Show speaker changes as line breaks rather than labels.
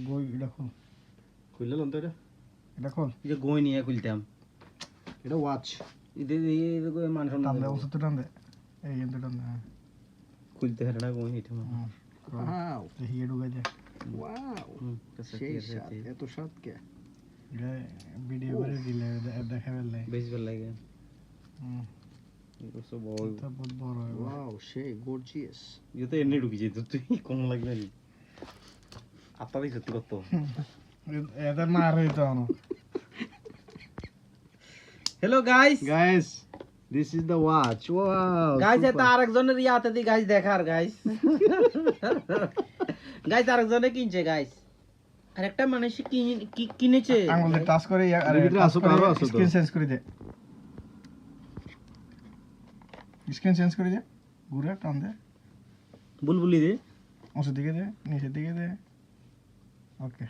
গই এটা খোল,
খুললে লন তো
এটা খোল,
যে গই নিয়ে খুলতাম
এটা ওয়াচ
ইদে ইদে মান
টান
সম্মান
দে ওষুধ টান দে, এই কিন্তু টান দে,
খুলতে হারনা গই এটা
ওয়াও
হিয়ে ঢুকাই দে,
ওয়াও
কাছে
সেই
কি
স্বাদ
আছে
এত স্বাদ কে
এটা ভিডিও করে দিলে দেখা পেলে
বেশ ভালো লাগে এটা সব বড়
এটা বহুত বড় হয়,
ওয়াও সেই গর্জিয়াস
ইতে এনে ঢুকি যেত তুই কোন লাগবে না আত্মা দিছ তুই কত
এটা মার হইতো না,
hello guys
guys this is the watch wow
guys এটা আরেকজনের ইয়াতে দি গাইস দেখার গাইস গাইস আরেকজনে কিনছে গাইস আরেকটা মানুষ কিনেছে
আঙুল দিয়ে টাচ করে
এর ভিতরে আসো, আরো আসো তো।
স্ক্রিন চেঞ্জ করে দে, স্ক্রিন চেঞ্জ করে দে, ঘুরে টান দে,
বুলবুলি দে
ওষুধ দিকে দে, নিচের দিকে দে, ওকে।